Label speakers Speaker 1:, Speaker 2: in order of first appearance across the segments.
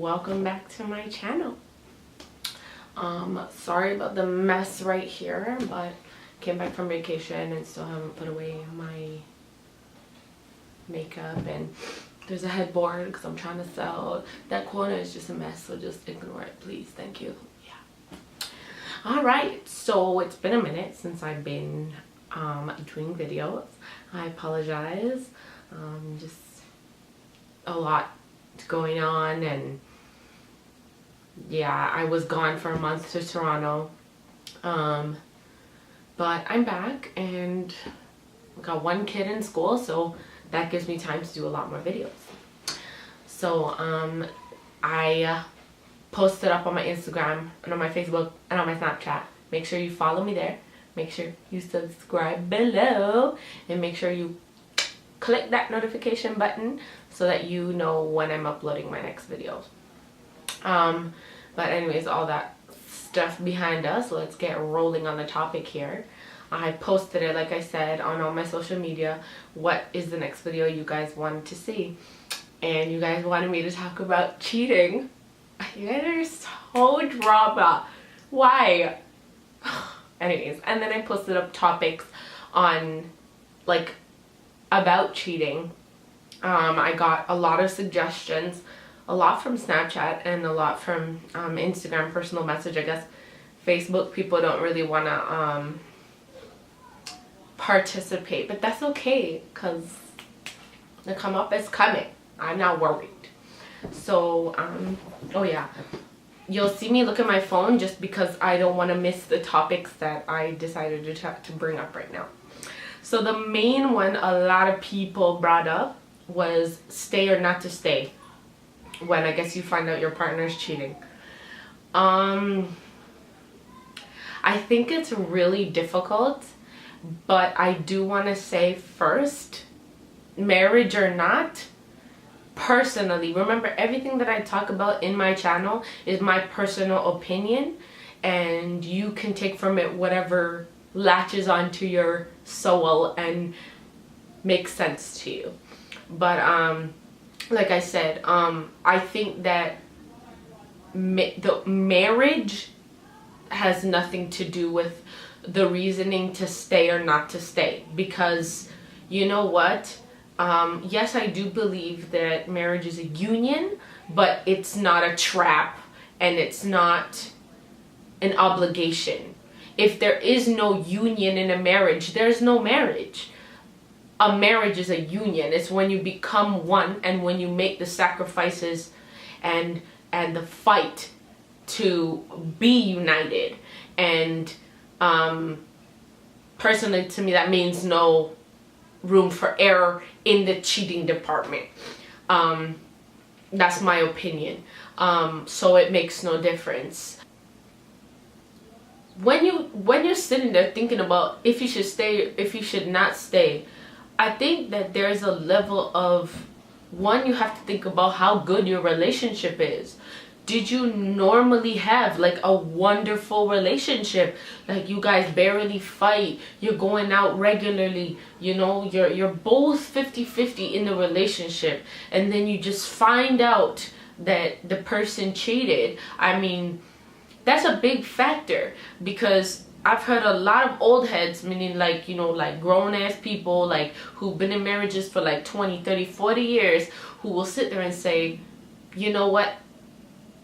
Speaker 1: welcome back to my channel. Sorry about the mess right here, but came back from vacation and still haven't put away my makeup, and there's a headboard because I'm trying to sell. That corner is just a mess, so just ignore it, please. Thank you. Yeah. Alright, so it's been a minute since I've been doing videos. I apologize. Just a lot going on, and yeah, I was gone for a month to Toronto, but I'm back and I got one kid in school, so that gives me time to do a lot more videos. So I posted up on my Instagram and on my Facebook and on my Snapchat. Make sure you follow me there, make sure you subscribe below, and make sure you click that notification button so that you know when I'm uploading my next videos. But anyways, all that stuff behind us, let's get rolling on the topic here. I posted it, like I said, on all my social media. What is the next video you guys wanted to see? And you guys wanted me to talk about cheating. You guys are so drama. Why? Anyways, and then I posted up topics on about cheating. I got a lot of suggestions, a lot from Snapchat and a lot from Instagram personal message. I guess Facebook people don't really want to participate, but that's okay because the come up is coming. I'm not worried. So oh yeah, you'll see me look at my phone just because I don't want to miss the topics that I decided to bring up right now. So the main one a lot of people brought up was stay or not to stay when I guess you find out your partner's cheating. I think it's really difficult, but I do want to say first, marriage or not, personally, remember everything that I talk about in my channel is my personal opinion, and you can take from it whatever latches onto your soul and makes sense to you. But like I said, I think that the marriage has nothing to do with the reasoning to stay or not to stay, because you know what, yes, I do believe that marriage is a union, but it's not a trap and it's not an obligation. If there is no union in a marriage, there's no marriage. A marriage is a union. It's when you become one and when you make the sacrifices and the fight to be united. And personally, to me, that means no room for error in the cheating department. That's my opinion. So it makes no difference. When you're sitting there thinking about if you should stay, if you should not stay, I think that there's a level of, one, you have to think about how good your relationship is. Did you normally have like a wonderful relationship? Like you guys barely fight, you're going out regularly, you know, you're both 50-50 in the relationship, and then you just find out that the person cheated. I mean, that's a big factor, because I've heard a lot of old heads, meaning like, you know, like grown ass people, like who've been in marriages for like 20, 30, 40 years, who will sit there and say, you know what,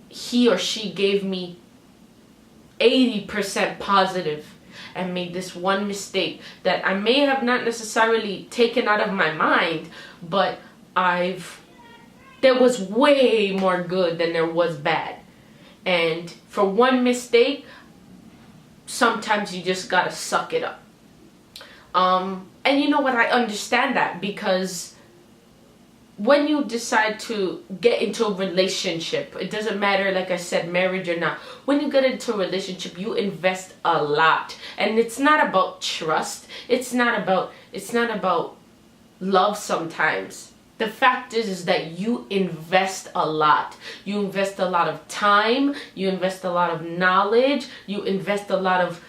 Speaker 1: he or she gave me 80% positive and made this one mistake that I may have not necessarily taken out of my mind, but there was way more good than there was bad. And for one mistake, sometimes you just gotta suck it up. And you know what, I understand that, because when you decide to get into a relationship, it doesn't matter, like I said, marriage or not, when you get into a relationship, you invest a lot. And it's not about trust, it's not about love sometimes. The fact is that you invest a lot. You invest a lot of time, you invest a lot of knowledge, you invest a lot of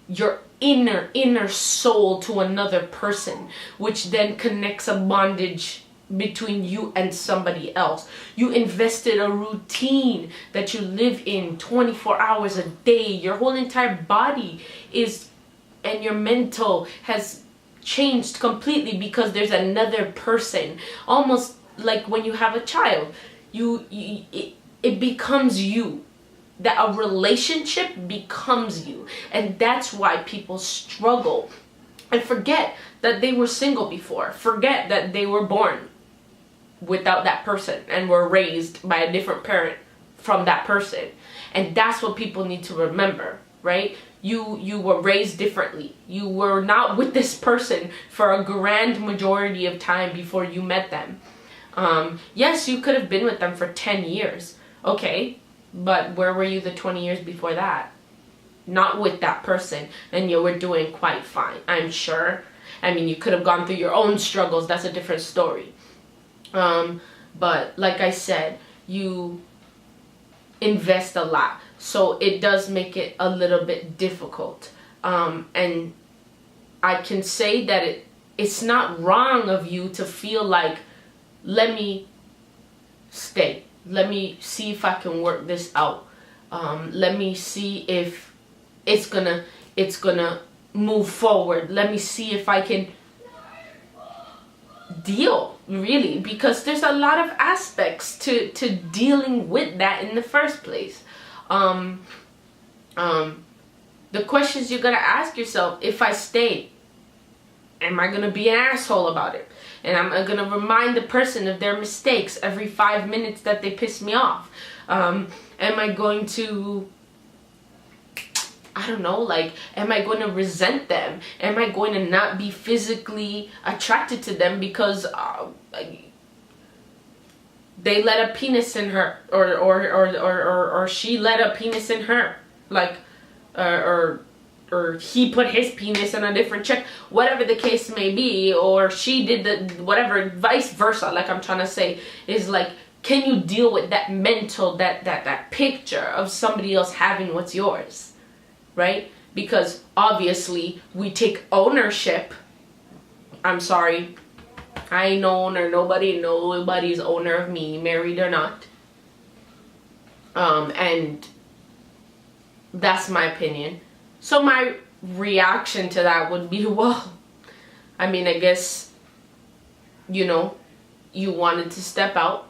Speaker 1: your inner soul to another person, which then connects a bondage between you and somebody else. You invested a routine that you live in 24 hours a day. Your whole entire body is, and your mental has changed completely because there's another person. Almost like when you have a child, it becomes you. That a relationship becomes you. And that's why people struggle and forget that they were single before. Forget that they were born without that person and were raised by a different parent from that person. And that's what people need to remember, right? You were raised differently. You were not with this person for a grand majority of time before you met them. Yes, you could have been with them for 10 years. Okay, but where were you the 20 years before that? Not with that person, and you were doing quite fine, I'm sure. I mean, you could have gone through your own struggles. That's a different story. But like I said, you invest a lot, so it does make it a little bit difficult. And I can say that it's not wrong of you to feel like, let me stay. Let me see if I can work this out. Let me see if it's gonna move forward. Let me see if I can deal, really, because there's a lot of aspects to dealing with that in the first place. The questions you're gonna ask yourself: if I stay, am I gonna be an asshole about it? And I'm gonna remind the person of their mistakes every 5 minutes that they piss me off? Am I going to, I don't know, like, am I going to resent them? Am I going to not be physically attracted to them because they let a penis in her, or she let a penis in her, like, or he put his penis in a different chick, whatever the case may be, or she did the whatever, vice versa. Like, I'm trying to say is, like, can you deal with that mental, that picture of somebody else having what's yours, right? Because obviously we take ownership. I'm sorry, I ain't no owner. Nobody's owner of me, married or not. And that's my opinion. So my reaction to that would be, well, I mean, I guess, you know, you wanted to step out.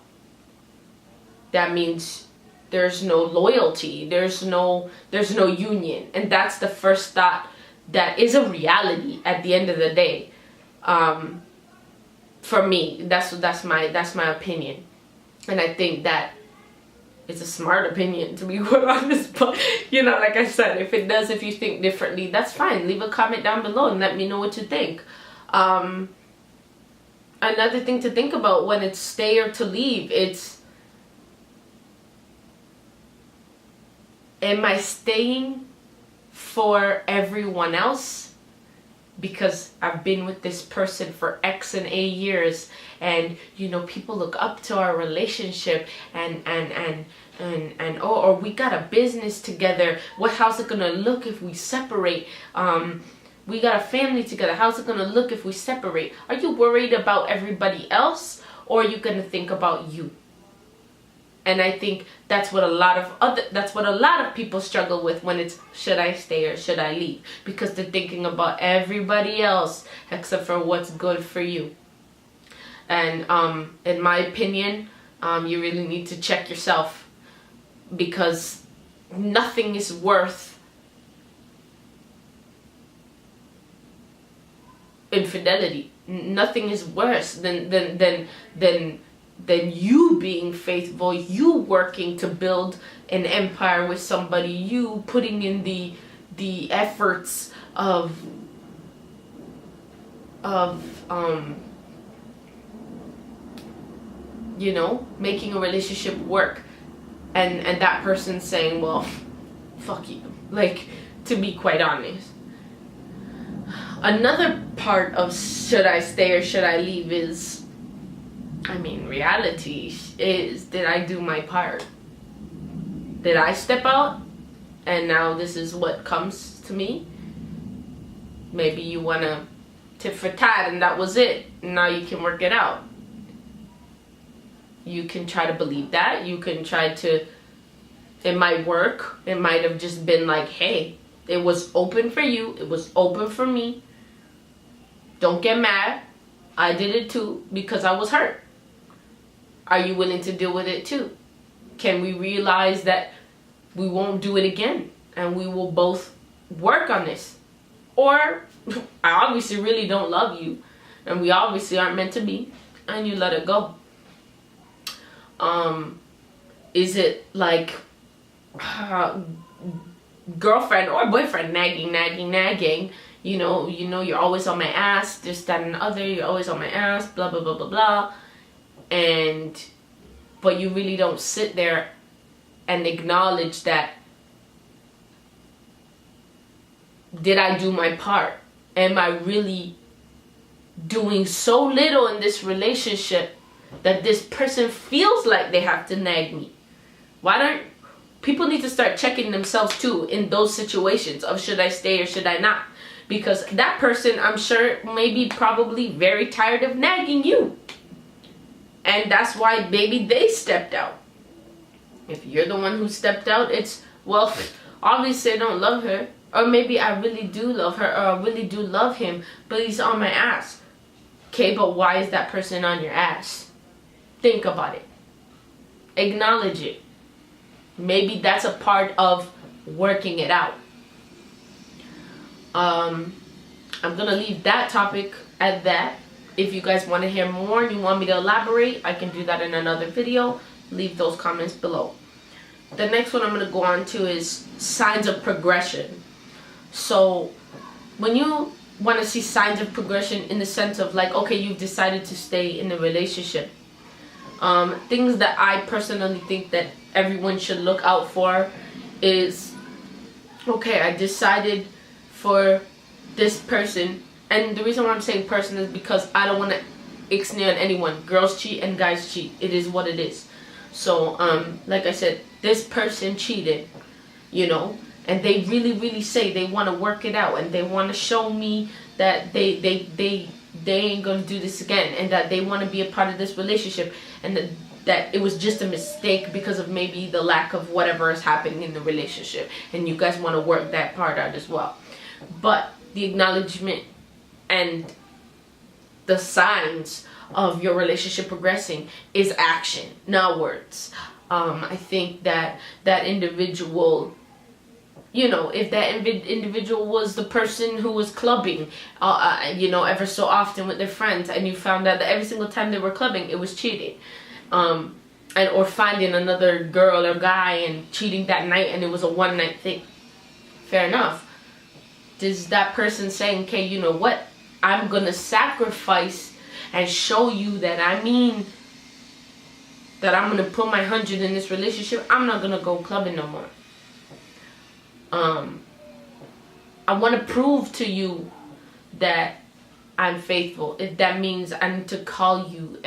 Speaker 1: That means there's no loyalty, there's no union. And that's the first thought that is a reality at the end of the day. For me, that's my opinion. And I think that it's a smart opinion, to be quite honest. But, you know, like I said, if you think differently, that's fine. Leave a comment down below and let me know what you think. Another thing to think about when it's stay or to leave, it's, am I staying for everyone else because I've been with this person for X and A years, and, you know, people look up to our relationship, and or we got a business together. How's it gonna look if we separate? We got a family together. How's it gonna look if we separate? Are you worried about everybody else, or are you gonna think about you? And I think that's what a lot of people struggle with when it's, should I stay or should I leave? Because they're thinking about everybody else except for what's good for you. And in my opinion, you really need to check yourself, because nothing is worth infidelity. Nothing is worse than you being faithful, you working to build an empire with somebody, you putting in the efforts of you know, making a relationship work, and that person saying, well, fuck you. Like, to be quite honest, another part of should I stay or should I leave is, I mean, reality is, did I do my part? Did I step out and now this is what comes to me? Maybe you want to tit for tat and that was it. Now you can work it out. You can try to believe that. You can try to, it might work. It might have just been like, hey, it was open for you. It was open for me. Don't get mad. I did it too because I was hurt. Are you willing to deal with it too? Can we realize that we won't do it again and we will both work on this? Or I obviously really don't love you and we obviously aren't meant to be, and you let it go. Is it like girlfriend or boyfriend nagging, you know, you're always on my ass, this, that, and the other, you're always on my ass, blah, blah, blah, blah, blah, but you really don't sit there and acknowledge that, did I do my part? Am I really doing so little in this relationship that this person feels like they have to nag me? Why don't people need to start checking themselves too in those situations of should I stay or should I not? Because that person, I'm sure, may be probably very tired of nagging you. And that's why maybe they stepped out. If you're the one who stepped out, it's, well, obviously I don't love her. Or maybe I really do love her, or I really do love him, but he's on my ass. Okay, but why is that person on your ass? Think about it. Acknowledge it. Maybe that's a part of working it out. I'm going to leave that topic at that. If you guys want to hear more and you want me to elaborate, I can do that in another video. Leave those comments below. The next one I'm going to go on to is signs of progression. So when you want to see signs of progression in the sense of like, okay, you've decided to stay in a relationship. Things that I personally think that everyone should look out for is, okay, I decided for this person. And the reason why I'm saying person is because I don't want to ixnay on anyone. Girls cheat and guys cheat. It is what it is. So, like I said, this person cheated, you know, and they really say they want to work it out and they want to show me that they ain't going to do this again and that they want to be a part of this relationship and that it was just a mistake because of maybe the lack of whatever is happening in the relationship, and you guys want to work that part out as well. But the acknowledgement and the signs of your relationship progressing is action, not words. I think that that individual, you know, if that individual was the person who was clubbing, you know, ever so often with their friends, and you found out that every single time they were clubbing, it was cheating, and or finding another girl or guy and cheating that night, and it was a one-night thing. Fair enough. Is that person saying, okay, you know what? I'm gonna sacrifice and show you that I mean that I'm gonna put my 100 in this relationship. I'm not gonna go clubbing no more. I want to prove to you that I'm faithful. If that means I need to call you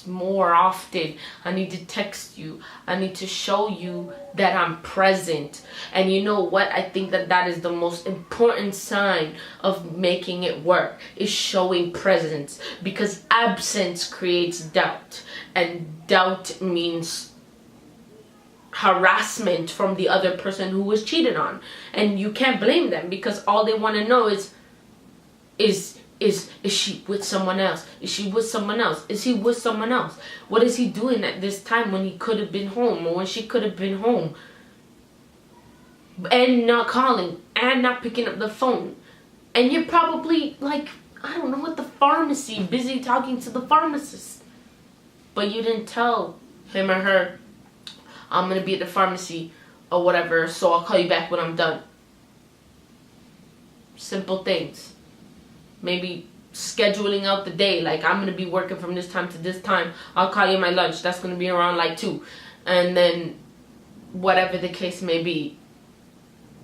Speaker 1: more often, I need to text you, I need to show you that I'm present. And you know what? I think that that is the most important sign of making it work, is showing presence, because absence creates doubt, and doubt means harassment from the other person who was cheated on, and you can't blame them because all they want to know is she with someone else? Is she with someone else? Is he with someone else? What is he doing at this time when he could have been home, or when she could have been home, and not calling and not picking up the phone? And you're probably like, I don't know, at the pharmacy, busy talking to the pharmacist, but you didn't tell him or her, I'm going to be at the pharmacy or whatever, so I'll call you back when I'm done. Simple things. Maybe scheduling out the day, like I'm going to be working from this time to this time. I'll call you my lunch. That's going to be around like 2. And then whatever the case may be.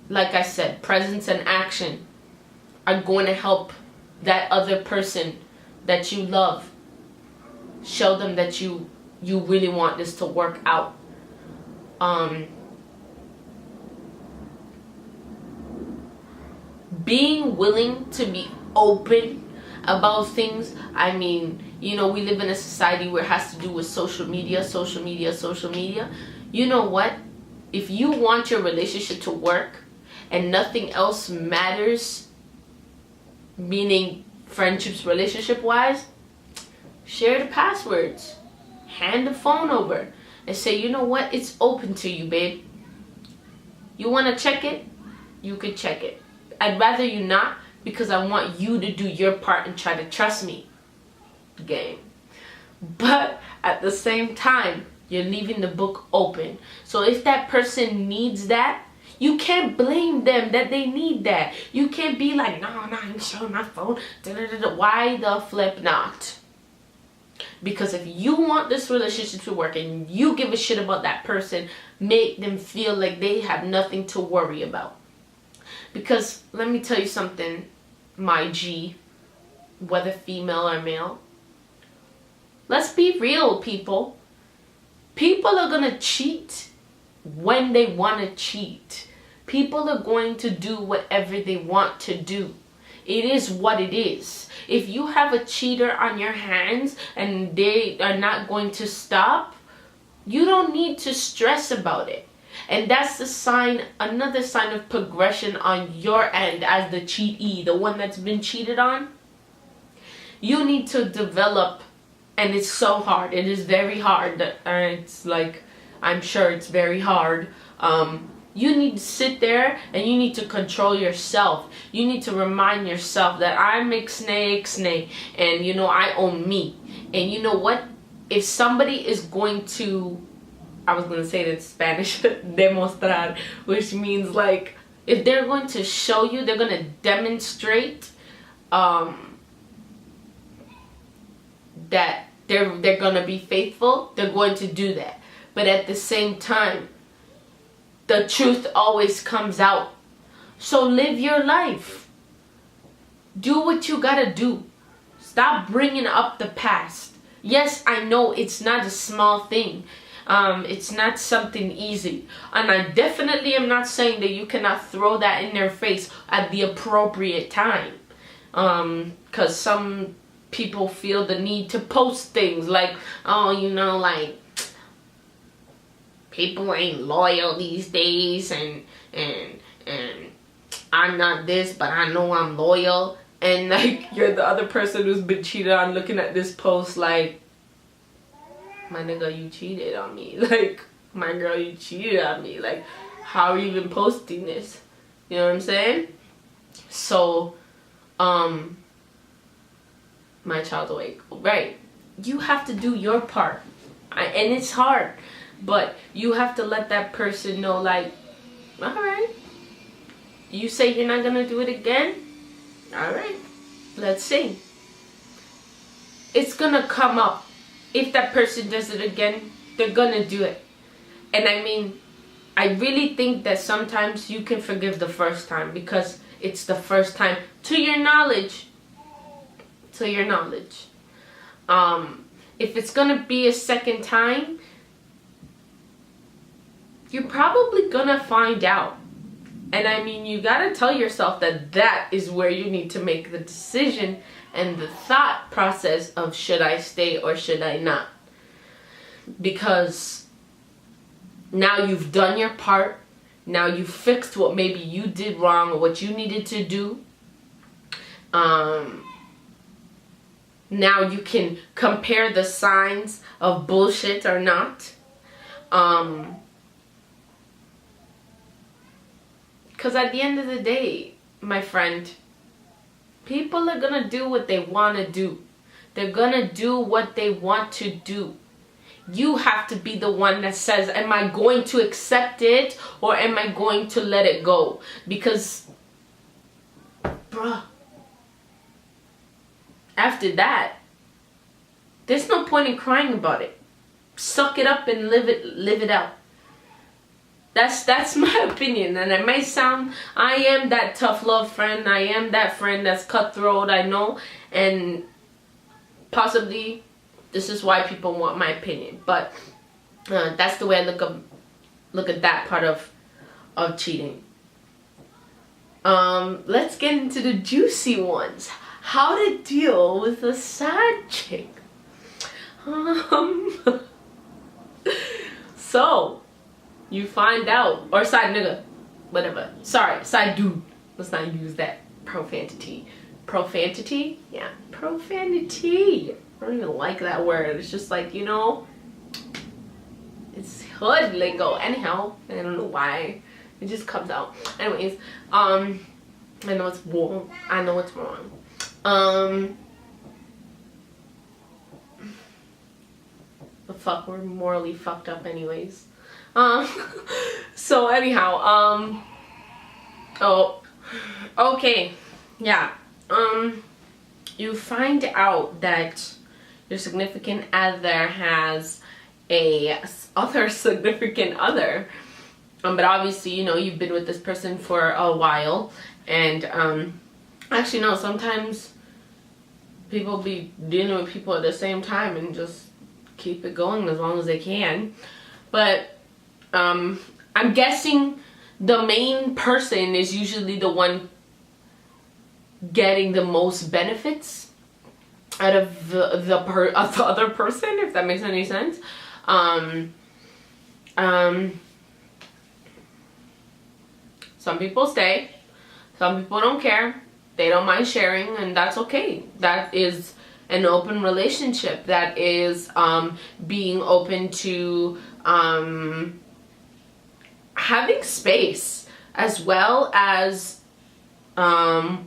Speaker 1: Like I said, presence and action are going to help that other person that you love. Show them that you really want this to work out. Being willing to be open about things. I mean, you know, we live in a society where it has to do with social media. You know what? If you want your relationship to work and nothing else matters, meaning friendships, relationship wise, share the passwords, hand the phone over, and say, you know what, it's open to you, babe. You want to check it? You could check it. I'd rather you not, because I want you to do your part and try to trust me. Game. But at the same time, you're leaving the book open. So if that person needs that, you can't blame them that they need that. You can't be like, no, I'm showing my phone. Why the flip not? Because if you want this relationship to work and you give a shit about that person, make them feel like they have nothing to worry about. Because let me tell you something, my G, whether female or male, let's be real, people. People are gonna cheat when they want to cheat. People are going to do whatever they want to do. It is what it is. If you have a cheater on your hands and they are not going to stop, you don't need to stress about it. And that's the sign, another sign of progression on your end as the cheatee, the one that's been cheated on. You need to develop, and it's so hard. It is very hard. It's like, I'm sure it's very hard. You need to sit there and you need to control yourself. You need to remind yourself that I'm ixnay, and you know, I own me. And you know what? If somebody is going to, I was going to say it in Spanish, demostrar, which means like, if they're going to show you, they're going to demonstrate that they're going to be faithful, they're going to do that. But at the same time, the truth always comes out. So live your life. Do what you gotta do. Stop bringing up the past. Yes, I know it's not a small thing. It's not something easy. And I definitely am not saying that you cannot throw that in their face at the appropriate time. Because some people feel the need to post things like, oh, you know, like, people ain't loyal these days, and I'm not this, but I know I'm loyal. And like, you're the other person who's been cheated on looking at this post like, my nigga, you cheated on me. Like, my girl, you cheated on me. Like, how are you even posting this? You know what I'm saying? So, my child's awake. Right. You have to do your part. And it's hard. But you have to let that person know, like, alright, you say you're not going to do it again? Alright, let's see. It's going to come up. If that person does it again, they're going to do it. And I mean, I really think that sometimes you can forgive the first time because it's the first time, to your knowledge. To your knowledge. If it's going to be a second time, you're probably gonna find out. And I mean, you gotta tell yourself that that is where you need to make the decision and the thought process of, should I stay or should I not? Because now you've done your part. Now you've fixed what maybe you did wrong or what you needed to do. Now you can compare the signs of bullshit or not. Because at the end of the day, my friend, people are going to do what they want to do. They're going to do what they want to do. You have to be the one that says, am I going to accept it or am I going to let it go? Because, bruh, after that, there's no point in crying about it. Suck it up and live it out. That's my opinion, and it may sound, I am that tough love friend, I am that friend that's cutthroat, I know, and possibly this is why people want my opinion, but that's the way I look at that part of cheating. Let's get into the juicy ones. how to deal with a sad chick. So you find out, or side nigga, whatever. Sorry, side dude. Let's not use that profanity. Profanity? Yeah, profanity. I don't even like that word. It's just like, you know, it's hood lingo. Anyhow, I don't know why. It just comes out. Anyways, I know it's wrong. I know it's wrong. The fuck, we're morally fucked up anyways. So anyhow, oh, okay, yeah, you find out that your significant other has a other significant other, but obviously, you know, you've been with this person for a while, and actually no, sometimes people be dealing with people at the same time and just keep it going as long as they can. But I'm guessing the main person is usually the one getting the most benefits out of the other person, if that makes any sense. Some people stay, some people don't care, they don't mind sharing, and that's okay. That is an open relationship. That is being open to having space, as well as I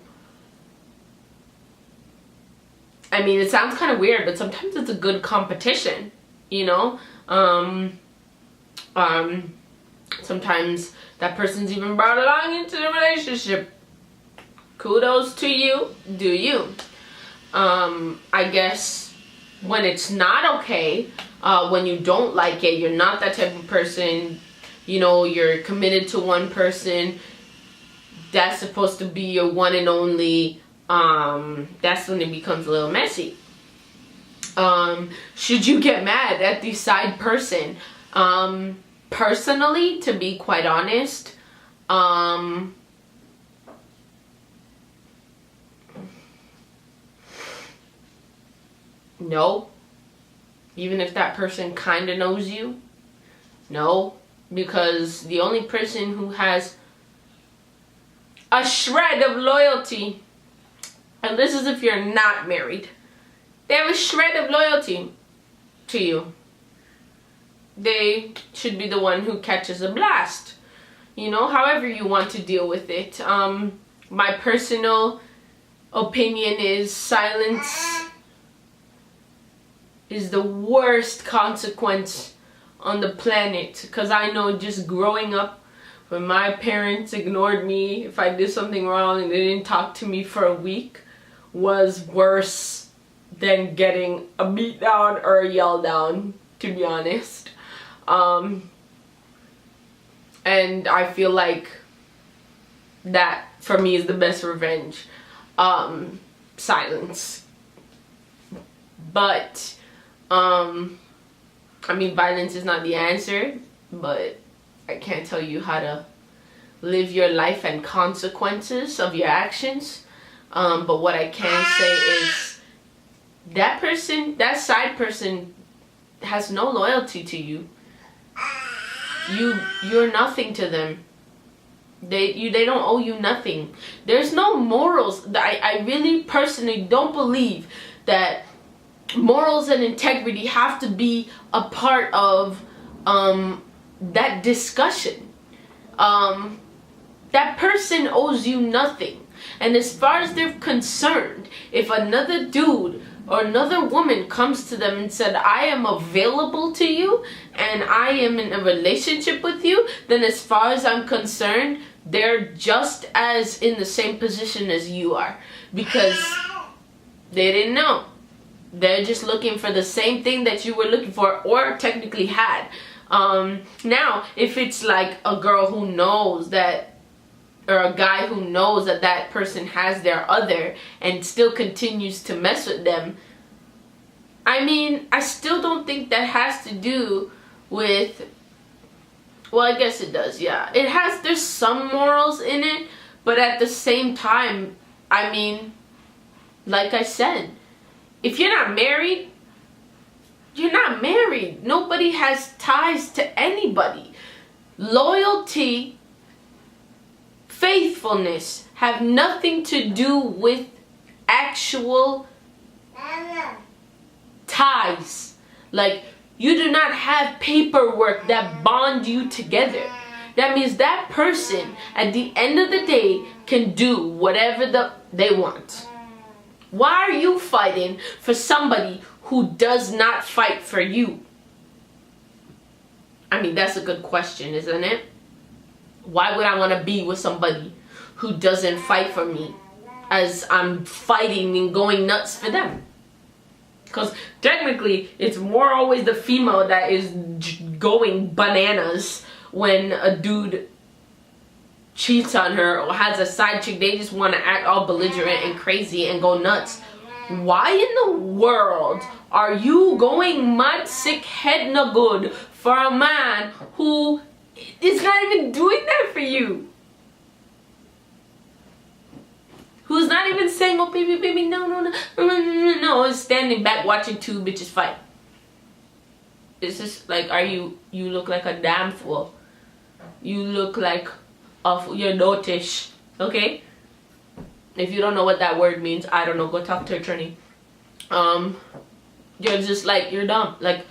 Speaker 1: mean, it sounds kind of weird, but sometimes it's a good competition, you know. Sometimes that person's even brought along into the relationship. Kudos to you, do you. I guess when it's not okay, when you don't like it, you're not that type of person, you know, you're committed to one person, that's supposed to be your one and only, that's when it becomes a little messy. Should you get mad at the side person? Personally, to be quite honest, no. Even if that person kind of knows you, no. Because the only person who has a shred of loyalty, and this is if you're not married, they have a shred of loyalty to you, they should be the one who catches a blast. You know, however you want to deal with it. My personal opinion is silence is the worst consequence on the planet. Because I know just growing up, when my parents ignored me if I did something wrong and they didn't talk to me for a week, was worse than getting a beat down or a yell down, to be honest. And I feel like that for me is the best revenge. Silence. But I mean, violence is not the answer, but I can't tell you how to live your life and consequences of your actions. But what I can say is that person, that side person, has no loyalty to you. You're nothing to them. They don't owe you nothing. There's no morals. I really personally don't believe that morals and integrity have to be a part of that discussion. That person owes you nothing. And as far as they're concerned, if another dude or another woman comes to them and said, I am available to you and I am in a relationship with you, then as far as I'm concerned, they're just as in the same position as you are, because they didn't know. They're just looking for the same thing that you were looking for, or technically had. Now, if it's like a girl who knows that, or a guy who knows that that person has their other and still continues to mess with them, I mean, I still don't think that has to do with, well, I guess it does, yeah. It has, there's some morals in it, but at the same time, I mean, Like I said, if you're not married, you're not married. Nobody has ties to anybody. Loyalty, faithfulness have nothing to do with actual ties. Like, you do not have paperwork that bond you together. That means that person at the end of the day can do whatever they want. Why are you fighting for somebody who does not fight for you? I mean, that's a good question, isn't it? Why would I want to be with somebody who doesn't fight for me as I'm fighting and going nuts for them? Because technically, it's more always the female that is going bananas when a dude cheats on her or has a side chick. They just want to act all belligerent and crazy and go nuts. Why in the world are you going mad, sick, head no good for a man who is not even doing that for you? Who's not even saying, oh baby, baby, no, is standing back watching two bitches fight. It's just like, you look like a damn fool. You look like you're notish, okay? If you don't know what that word means, I don't know, go talk to an attorney. You're just like, you're dumb. Like,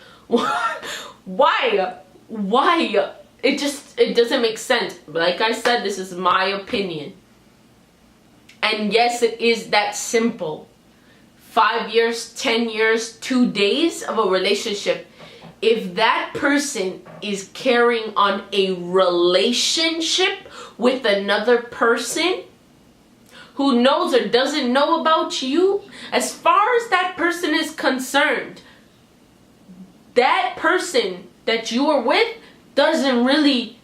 Speaker 1: why? It doesn't make sense. Like I said, this is my opinion. And yes, it is that simple. 5 years, 10 years, 2 days of a relationship. If that person is carrying on a relationship with another person who knows or doesn't know about you, as far as that person is concerned, that person that you are with doesn't really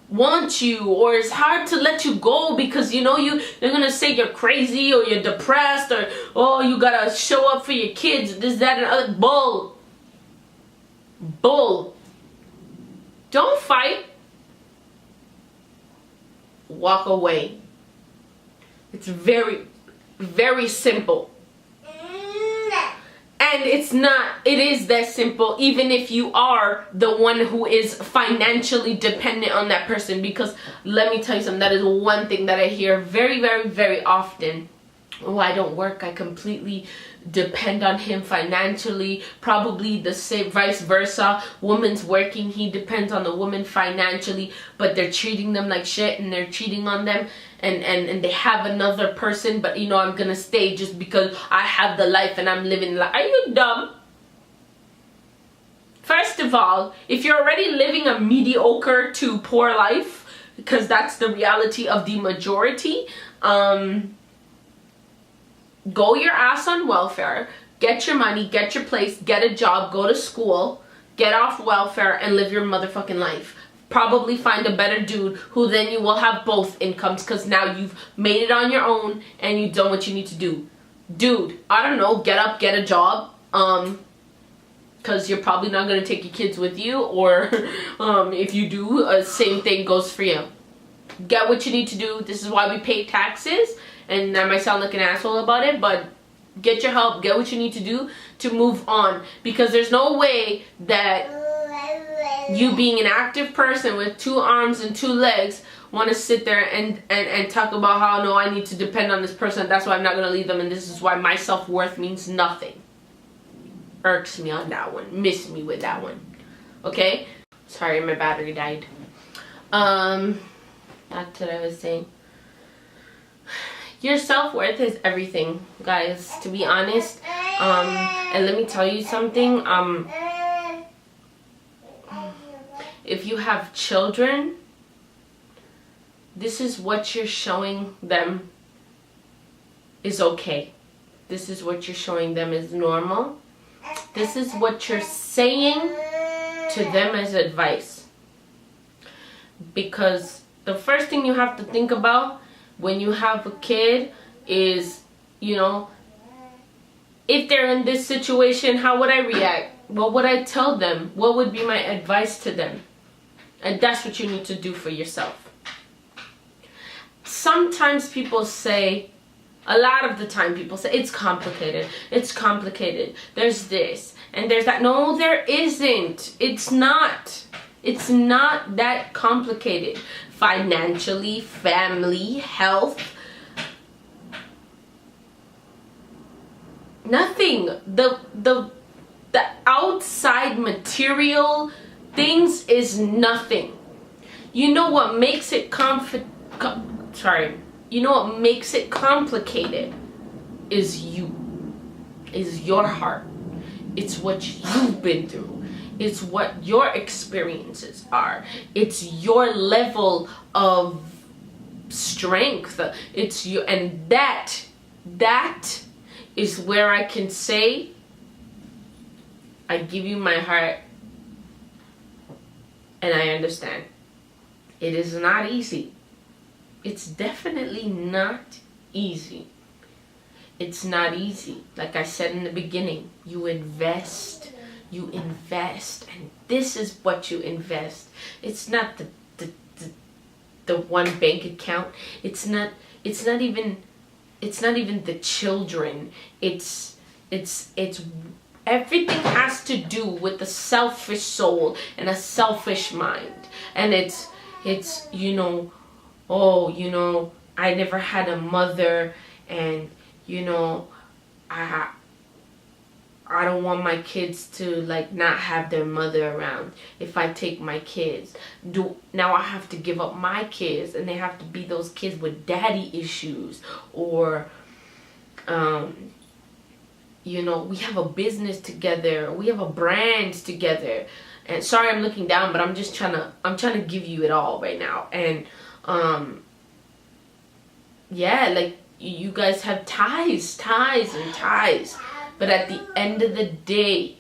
Speaker 1: want you, or it's hard to let you go because they're gonna say you're crazy or you're depressed, or oh, you gotta show up for your kids, this, that, and other. Bull. Don't fight. Walk away. It's very, very simple. And it is that simple, even if you are the one who is financially dependent on that person. Because let me tell you something, that is one thing that I hear very, very, very often. Oh, I don't work, I completely depend on him financially. Probably the same, vice versa. Woman's working, he depends on the woman financially, but they're treating them like shit and they're cheating on them. And they have another person, but I'm gonna stay just because I have the life and I'm living life. Are you dumb? First of all, if you're already living a mediocre to poor life, because that's the reality of the majority, go your ass on welfare, get your money, get your place, get a job, go to school, get off welfare and live your motherfucking life. Probably find a better dude who then you will have both incomes, because now you've made it on your own and you've done what you need to do. Dude, I don't know, get up, get a job, because you're probably not going to take your kids with you, or if you do, same thing goes for you. Get what you need to do. This is why we pay taxes, and I might sound like an asshole about it, but get your help, get what you need to do to move on, because there's no way that you, being an active person with 2 arms and 2 legs, want to sit there and talk about how, no, I need to depend on this person, that's why I'm not going to leave them, and this is why my self-worth means nothing. Irks me on that one. Miss me with that one. Okay? Sorry, my battery died. That's what I was saying. Your self-worth is everything, guys, to be honest. And let me tell you something. If you have children, this is what you're showing them is okay. This is what you're showing them is normal. This is what you're saying to them as advice. Because the first thing you have to think about when you have a kid is, if they're in this situation, how would I react? What would I tell them? What would be my advice to them? And that's what you need to do for yourself. Sometimes people say, A lot of the time people say, it's complicated. It's complicated. There's this and there's that. No, there isn't. It's not. It's not that complicated. Financially, family, health. Nothing. The outside material things is nothing. You know what makes it You know what makes it complicated is your heart. It's what you've been through. It's what your experiences are. It's your level of strength. It's you, and that is where I can say, I give you my heart and I understand. It is not easy. It's definitely not easy. It's not easy. Like I said in the beginning, you invest, and this is what you invest. It's not the one bank account. It's not even the children. It's everything has to do with a selfish soul and a selfish mind. And it's I never had a mother, and I don't want my kids to not have their mother around. If I take my kids, now I have to give up my kids, and they have to be those kids with daddy issues, or we have a business together, we have a brand together. And sorry I'm looking down, but I'm trying to give you it all right now. And you guys have ties. But at the end of the day,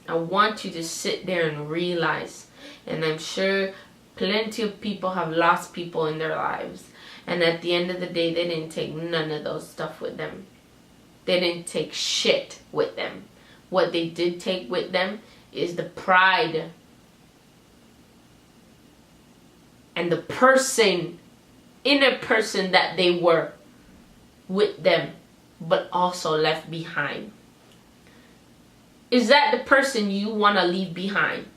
Speaker 1: I want you to sit there and realize, and I'm sure plenty of people have lost people in their lives, and at the end of the day, they didn't take none of those stuff with them. They didn't take shit with them. What they did take with them is the pride and the inner person that they were with them, but also left behind. Is that the person you want to leave behind?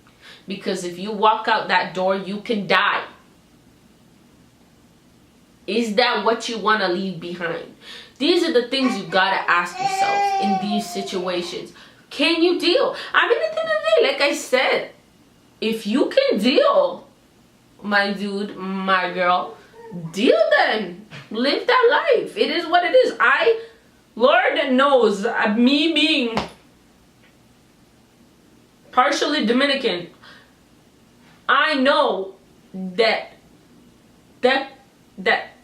Speaker 1: Because if you walk out that door, you can die. Is that what you want to leave behind? These are the things you gotta ask yourself in these situations. Can you deal? I mean, at the end of the day, like I said, if you can deal, my dude, my girl, deal then. Live that life. It is what it is. Lord knows, me being partially Dominican, I know that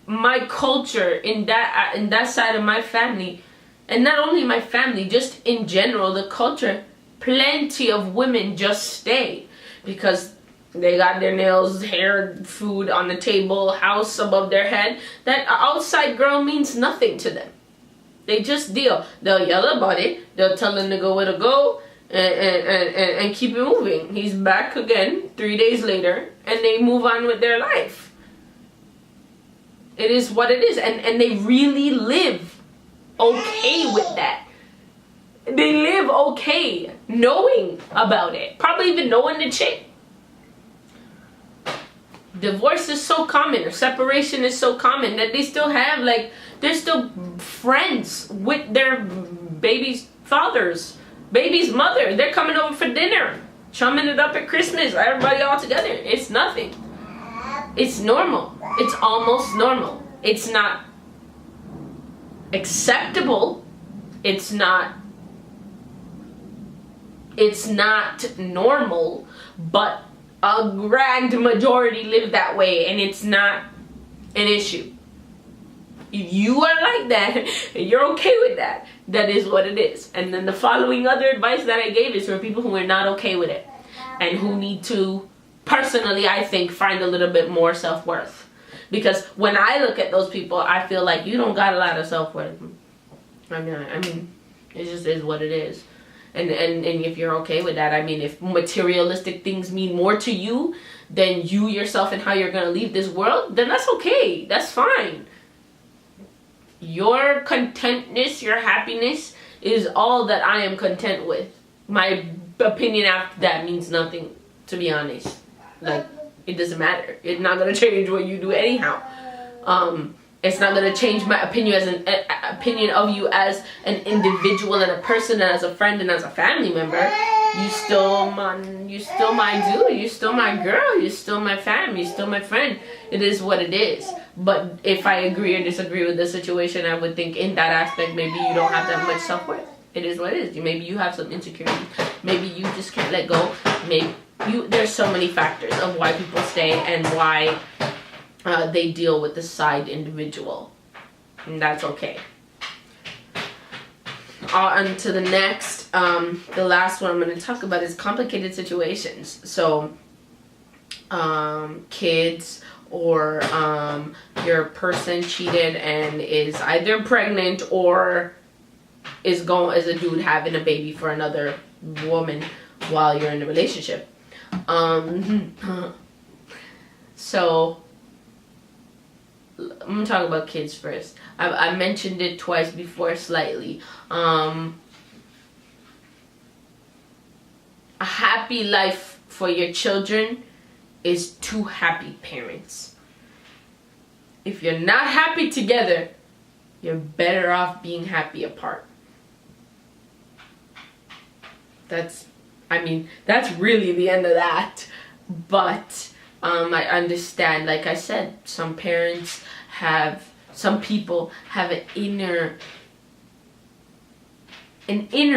Speaker 1: my culture in that side of my family, and not only my family, just in general, the culture, plenty of women just stay because they got their nails, hair, food on the table, house above their head. That outside girl means nothing to them. They just deal. They'll yell about it. They'll tell the nigga where to go and keep it moving. He's back again 3 days later, and they move on with their life. It is what it is. And they really live okay with that. They live okay knowing about it. Probably even knowing the chick. Divorce is so common, or separation is so common, that they still have, they're still friends with their baby's mother. They're coming over for dinner, chumming it up at Christmas, everybody all together. It's nothing. It's normal. It's almost normal. It's not acceptable. It's not normal, but a grand majority live that way, and it's not an issue. If you are like that, and you're okay with that, that is what it is. And then the following other advice that I gave is for people who are not okay with it, and who need to, personally, I think, find a little bit more self-worth. Because when I look at those people, I feel like you don't got a lot of self-worth. I mean, it just is what it is. And if you're okay with that, I mean, if materialistic things mean more to you than you yourself and how you're going to leave this world, then that's okay. That's fine. Your contentness, your happiness is all that I am content with. My opinion after that means nothing, to be honest. Like, it doesn't matter. It's not going to change what you do anyhow. It's not going to change my opinion as an opinion of you as an individual and a person and as a friend and as a family member. You still my dude. You still my girl. You still my fam. You still my friend. It is what it is. But if I agree or disagree with the situation, I would think in that aspect maybe you don't have that much self-worth. It is what it is. Maybe you have some insecurity. Maybe you just can't let go. Maybe there's so many factors of why people stay and why they deal with the side individual. And that's okay. On to the next. The last one I'm going to talk about is complicated situations. So, kids, or your person cheated and is either pregnant or is a dude having a baby for another woman while you're in a relationship. So I'm gonna talk about kids first. I mentioned it twice before slightly. A happy life for your children is two happy parents. If you're not happy together, you're better off being happy apart. That's really the end of that. But I understand, like I said, some people have an inner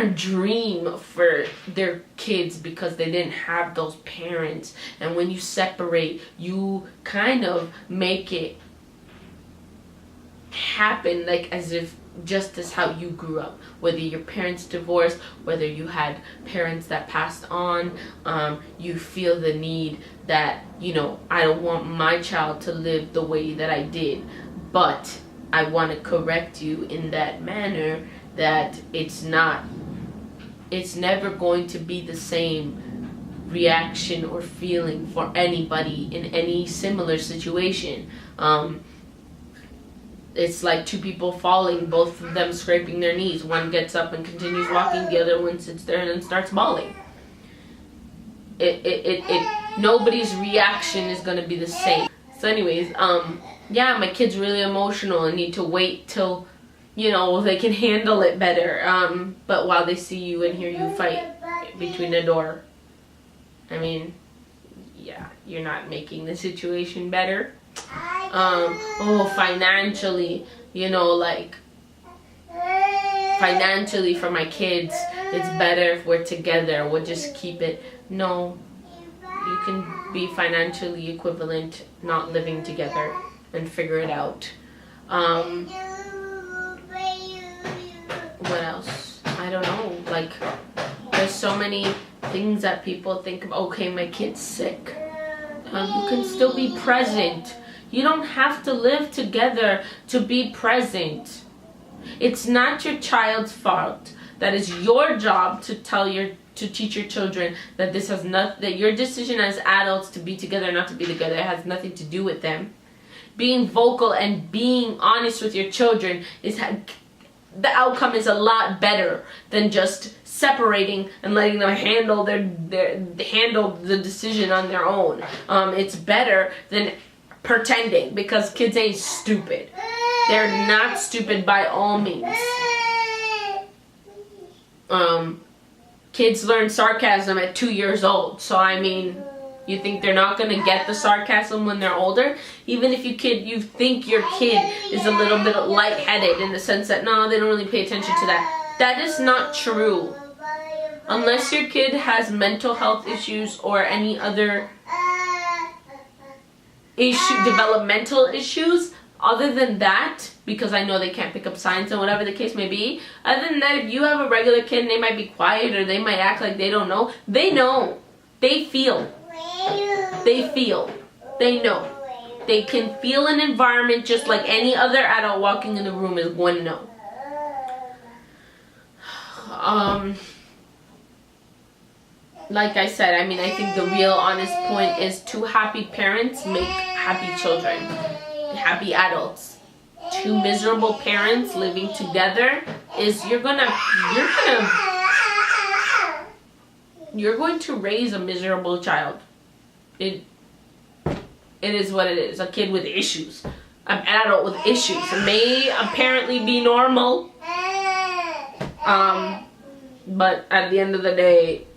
Speaker 1: dream for their kids because they didn't have those parents. And when you separate, you kind of make it happen like as if just as how you grew up, whether your parents divorced, whether you had parents that passed on, you feel the need that, I don't want my child to live the way that I did, but I want to correct you in that manner that it's never going to be the same reaction or feeling for anybody in any similar situation. It's like two people falling, both of them scraping their knees. One gets up and continues walking, the other one sits there and then starts bawling. Nobody's reaction is going to be the same. So anyways, yeah, my kid's really emotional and need to wait till, they can handle it better. But while they see you and hear you fight between the door, yeah, you're not making the situation better. Financially, financially for my kids, it's better if we're together. We'll just keep it. No, you can be financially equivalent, not living together, and figure it out. What else? I don't know. Like, there's so many things that people think of. Okay, my kid's sick. You can still be present. You don't have to live together to be present. It's not your child's fault. That is your job to teach your children that that your decision as adults to be together or not to be together has nothing to do with them. Being vocal and being honest with your children the outcome is a lot better than just separating and letting them handle the decision on their own. It's better than pretending, because kids ain't stupid. They're not stupid by all means. Kids learn sarcasm at 2 years old. So you think they're not going to get the sarcasm when they're older? Even if you think your kid is a little bit lightheaded in the sense that, no, they don't really pay attention to that. That is not true. Unless your kid has mental health issues or any other developmental issues, other than that, because I know they can't pick up signs and whatever the case may be, other than that, if you have a regular kid and they might be quiet or they might act like they don't know, they know. They feel. They feel. They know. They can feel an environment just like any other adult walking in the room is going to know. like I said, I mean, I think the real honest point is two happy parents make happy children, happy adults. Two miserable parents living together is you're going to raise a miserable child. It is what it is. A kid with issues. An adult with issues. It may apparently be normal. But at the end of the day,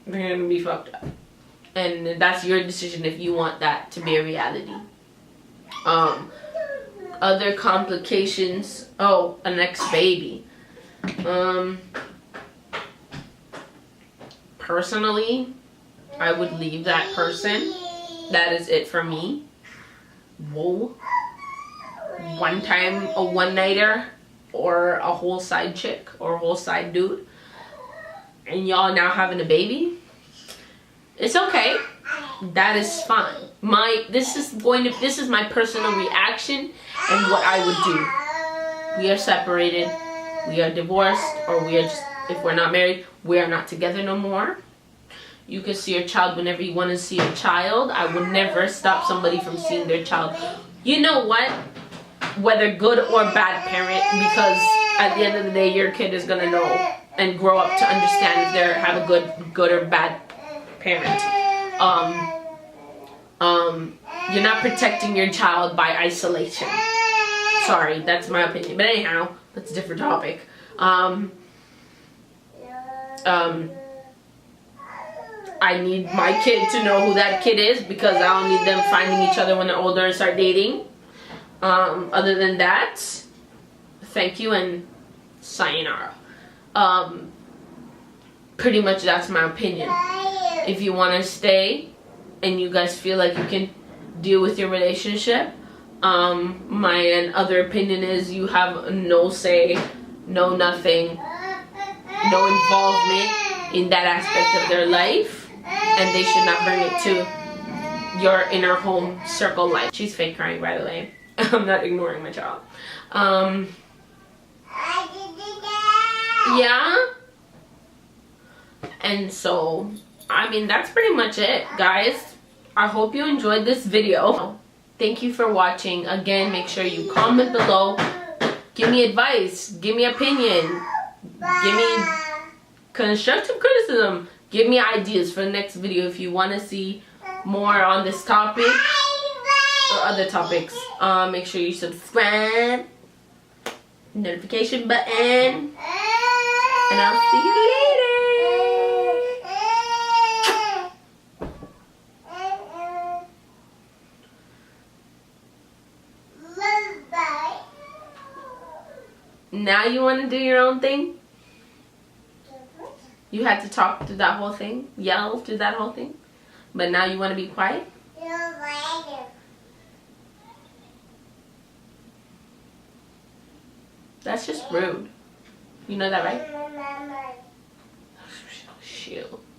Speaker 1: they're gonna be fucked up. And that's your decision if you want that to be a reality. Other complications. Oh, an ex-baby. Personally, I would leave that person. That is it for me. Whoa. One time a one-nighter or a whole side chick or a whole side dude, and y'all now having a baby, it's okay. That is fine. This is my personal reaction and what I would do. We are separated, we are divorced, or we are just, if we're not married, we are not together no more. You can see your child whenever you want to see your child. I would never stop somebody from seeing their child. You know what? Whether good or bad parent, because at the end of the day, your kid is gonna know and grow up to understand if they have a good or bad parent. You're not protecting your child by isolation. Sorry, that's my opinion. But anyhow, that's a different topic. I need my kid to know who that kid is, because I don't need them finding each other when they're older and start dating. Other than that, thank you and sayonara. Pretty much that's my opinion. If you want to stay and you guys feel like you can deal with your relationship, my other opinion is you have no say, no nothing, no involvement in that aspect of their life, and they should not bring it to your inner home circle life. She's fake crying, by the way. I'm not ignoring my child. Yeah. And so, I mean, that's pretty much it, guys. I hope you enjoyed this video. Thank you for watching. Again, make sure you comment below. Give me advice. Give me opinion. Give me constructive criticism. Give me ideas for the next video if you want to see more on this topic or other topics. Make sure you subscribe, notification button, and I'll see you later. Now you want to do your own thing? You had to talk through that whole thing, yell through that whole thing, but now you want to be quiet? That's just rude. You know that, right?